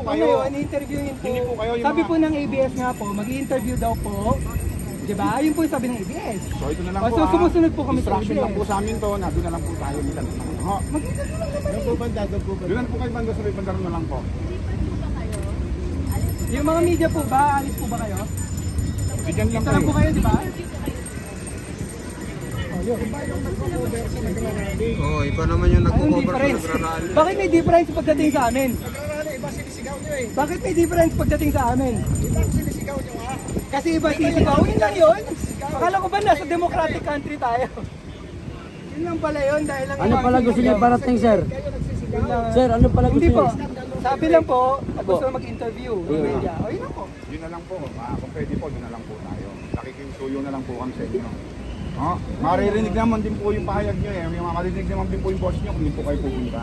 kayo. Ngayon, interviewin po. Hindi po kayo yung Sabi mga... po ng ABS nga po, mag-i-interview daw po. Diba? Yun po yung sabi ng ABS. So ito na lang po. So sumusunod po kami sa instruction ABS. lang po sa amin to, na doon na lang po tayo. Mag-interview lang naman. Doon po banda, doon po banda. Doon lang po kayo banda, sa may banda na lang po. Yung mga media po ba, alis po ba kayo? Bigyan lang Ito lang po kayo, di ba? Oh, iba naman yung Anong nagko-cover ng difference? nagrarally. Bakit may difference pagdating sa amin? Iba sinisigaw nyo eh. Bakit may difference pagdating sa amin? Iba sinisigaw nyo ha. Kasi iba sisigaw, yun lang yun. Akala ko ba nasa democratic country tayo? Yun lang pala yun dahil lang... Ano pala gusto niyo parating, sir? Kayo nagsisigaw. Sir, ano pala gusto Hindi po. niyo? Sabi lang po, gusto mag-interview. Media. O yun lang po. Yun na lang po. Kung pwede po, yun na lang po tayo. Nakikisuyo na lang po kami sa inyo. Maririnig naman din po yung pahayag nyo eh. Yung maririnig naman din po yung boss nyo kung hindi po kayo pupunta.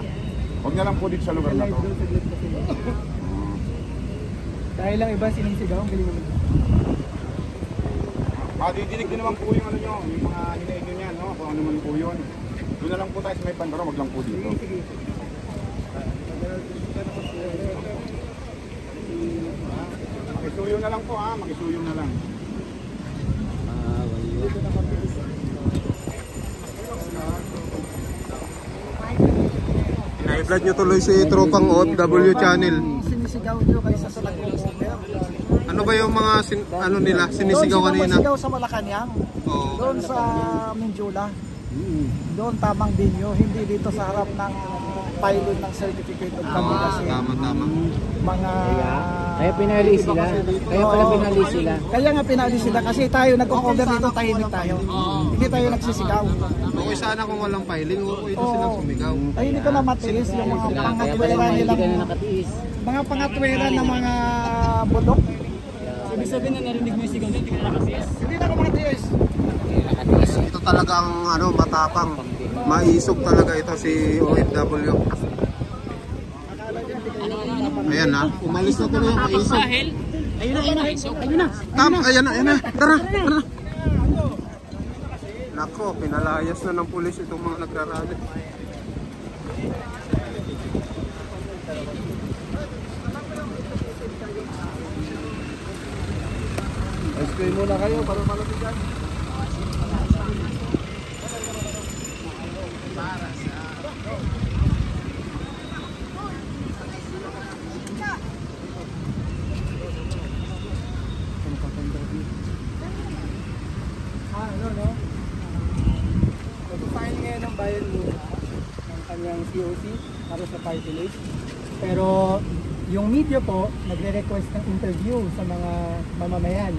Huwag na lang po dito sa lugar na to. Dahil lang iba sinisigaw, ang galing naman. Madidinig din naman po yung ano nyo, yung mga hinayin nyo yan, no? Kung ano man po yun. Doon na lang po tayo sa may pandaro, wag lang po dito. Makisuyo na lang po ha, makisuyo na lang. I-vlog nyo tuloy si Tropang OFW channel. Sinisigaw nyo kaysa sa nag-cover. Ano ba yung mga ano nila sinisigaw kanina? Doon sa Malacanang. Oo. Doon sa Mindula. Doon tamang binyo, hindi dito sa harap ng pylon ng certificate of candidacy. Tama. Mga Kaya pinali sila. Kaya pala pinali sila. Kaya nga pinali sila kasi tayo nag-cover dito, tahimik tayo. Hindi tayo nagsisigaw. Okay sana kung walang filing, okay ito silang sumigaw. Ay hindi ko na matiis yung mga pangatwera nilang mga pangatwera ng mga budok. Ibig sabihin na narinig mo yung sigaw niya, hindi ka na nakatiis. Hindi na ako matiis. Ito talaga ang ano, matapang. Maisog talaga ito si OFW. Ayan na, umalis na tuloy yung maisog. Ayun na. Ayan na. Tara. Nako, pinalayas na ng pulis itong mga nagrarally. Explain muna kayo para malapitan. Mag-file ngayon ng bayan mo ng kanyang COC para sa party list. Pero yung media po, nagre-request ng interview sa mga mamamayan.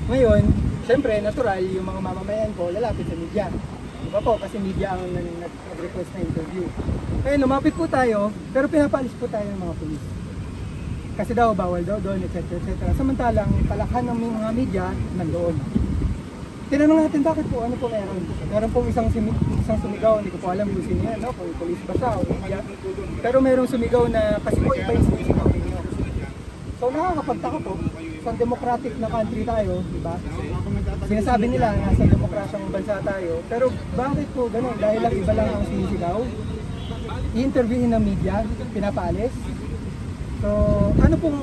Ngayon, syempre, natural, yung mga mamamayan po lalapit sa media. Diba po? Kasi media ang nag-request na interview. Ngayon, lumapit po tayo, pero pinapalis po tayo ng mga pulis. Kasi daw, bawal daw doon, etc. Samantalang, kalakhan ng mga media, nandoon. Tinanong natin bakit po, ano po meron? Meron pong isang sumigaw, hindi ko po alam kung sino yan, no? Kung police ba siya o media. Pero merong sumigaw na kasi po iba yung sumisigaw ninyo. So nakakapagtaka po, isang democratic na country tayo, di ba? Sinasabi nila nasa demokrasyang bansa tayo, pero bakit po ganun? Dahil lang iba lang ang sinisigaw, i-interviewin ng media, pinapaalis. So ano pong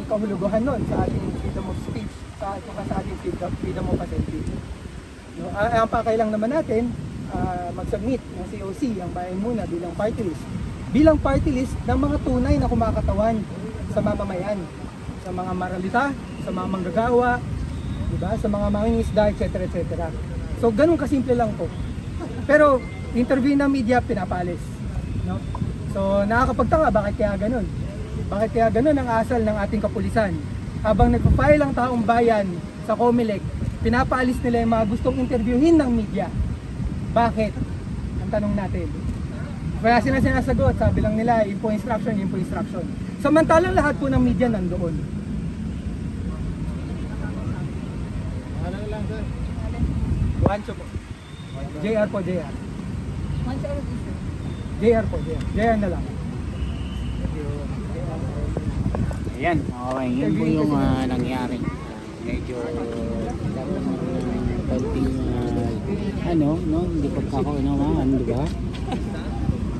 kahulugan nun sa ating freedom of speech? Sa ating freedom of assembly. No, ang pakailang naman natin, mag-submit ng COC, ang bayan muna bilang party list. Bilang party list ng mga tunay na kumakatawan sa mamamayan, sa mga maralita, sa mga manggagawa, diba? Sa mga mangingisda, etc. So ganun kasimple lang po. Pero interview ng media, pinapalis. No? So nakakapagtaka, bakit kaya ganun? Bakit kaya ganun ang asal ng ating kapulisan? Habang nagpa-file ang taong bayan sa COMELEC, pinapaalis nila yung mga gustong interviewin ng media. Bakit? Ang tanong natin. Kaya sinasagot, sabi lang nila, yun po instruction. Samantalang lahat po ng media nandoon. Ano lang sir? Juancho po. JR po, JR. JR po, JR na lang. Ayan, okay, yun po yung nangyari. Medyo konting ano, no, hindi pagkakaunawaan, di ba?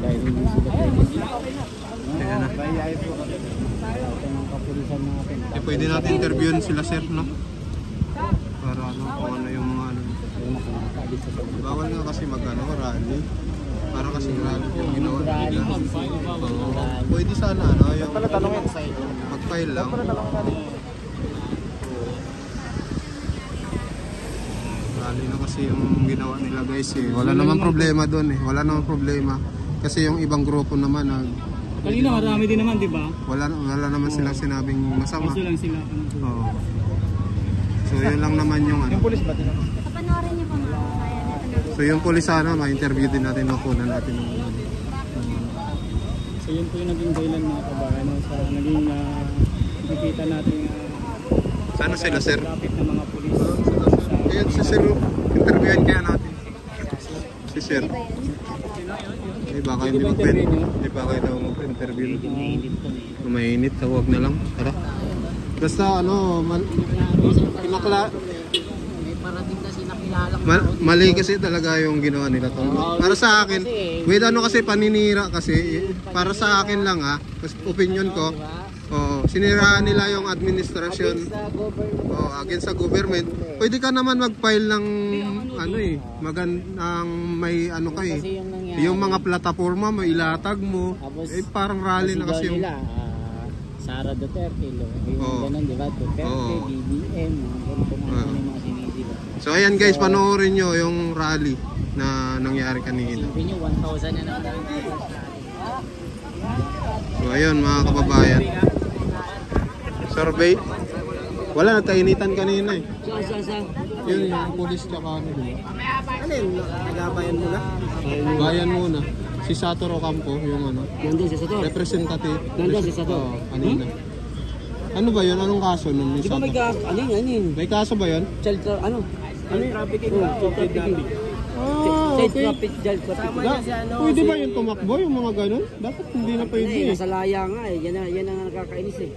Dahil hindi sila pwede. Ayan na. pwede natin interviewin sila sir, no? Para ano, kung ano yung mga ano. Bawal nga kasi mag-ano, rally. Para kasi rally yung ginawa nila. Pwede sana, ano, yung mag-file lang. Rally na kasi yung ginawa nila guys eh. Wala namang problema doon eh. Wala namang problema. Kasi yung ibang grupo naman Kanina marami din naman, di ba? wala naman silang sinabing masama. Kaso lang sila. Oo. So yun lang naman yung ano. Yung pulis ba tinanong? Kapanoorin niyo pa mga. So yung pulis sana, ma-interview din natin, makunan natin ng So yun po yung naging dahilan mga kabayan sa naging nakikita natin sana sila sir. traffic ng mga pulis. Ayan si sir, interviewin kaya natin. Si sir. Eh baka hindi mag-pen. Eh baka ito mag-interview. Mainit, tawag na lang. Tara. Basta ano, mali kasi talaga yung ginawa nila to. Para sa akin, with ano kasi paninira kasi, para sa akin lang opinion ko, siniraan nila yung administrasyon against sa government. Pwede ka naman mag-file ng ano magandang may ano kayo. Yung mga plataforma mo ilatag mo, parang rally na kasi yung Sara Duterte, yung ganun, di ba? Duterte, BBM, mga sinisiba. So ayan guys, panoorin nyo yung rally na nangyari kanina. Sabi nyo, 1,000 na naman. So ayun mga kababayan. Survey. Wala, nagkainitan kanina eh. Yun yung police tsaka ano, di ba? Ano yun? Nagabayan mo na? Bayan muna. Si Sator Ocampo, yung ano. Nandun si Sator. Representative. Nandun si Sator. Oo, kanina. Ano ba yun? Anong kaso nun? Di ba may kaso? Ano yun? May kaso ba yun? Child trafficking. Child trafficking. Child trafficking. Child trafficking. Pwede ba yung tumakbo? Yung mga ganun? Dapat hindi na pwede eh. Nasa laya nga eh. Yan ang nakakainis eh.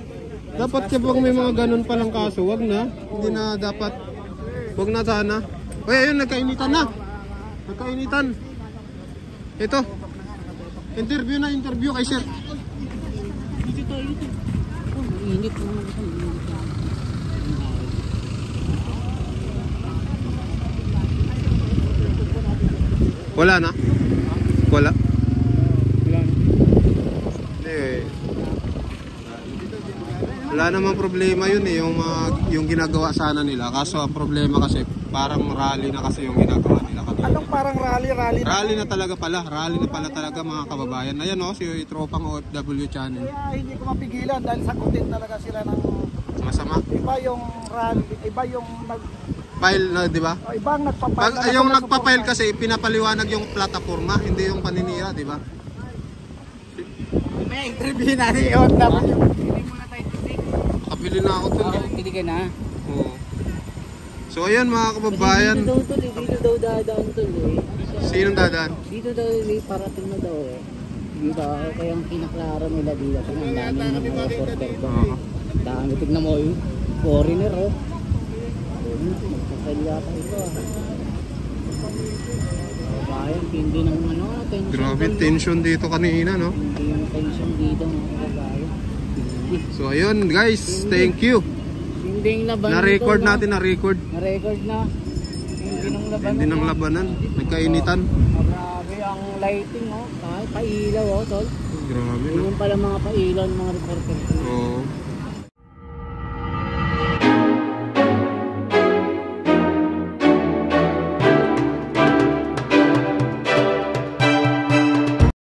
Dapat kapag may mga ganun palang kaso, wag na. Hindi na dapat. Wag na sana. Uy, ayun, nagkainitan na. Nagkainitan. Ito. Interview kay sir. Dito. Init mo. Wala na? Wala? Hindi eh. Wala namang problema yun eh, yung ginagawa sana nila. Kaso ang problema kasi, parang rally na kasi yung ginagawa nila kanina. Anong parang rally? Rally na talaga pala. Rally na pala talaga mga kababayan. Ayan o, si Tropang OFW channel. Kaya hindi ko mapigilan dahil sagutin talaga sila ng Masama. iba yung rally, iba yung File na, di ba? ibang nagpapile. Yung nagpa-file kasi, pinapaliwanag yung plataforma, hindi yung paninira, di ba? May interview natin yun. Dapat yung Nakabili na ako tol. Pili ka na. Oo. So ayan mga kababayan. Dito daw dadaan tol eh. Sinong dadaan? Dito daw may parating na daw eh. Dito kaya ang kinaklaro nila dito. Kasi ang dami ng mga reporter doon. Dami, tignan mo yung foreigner oh. Magpapil yata ito ah. Bayan, hindi ng ano, tension. Grabe tension dito kanina no. Hindi yung tension dito mga kabayan. So ayun guys, thank you. Hindi yung labanan. Na-record natin, na-record. Na-record na. Hindi ng labanan. Hindi ng labanan, nagkainitan. Grabe ang lighting oh. Kahit pailaw oh tol. Grabe no. Yung pala mga pailaw ng mga reporter.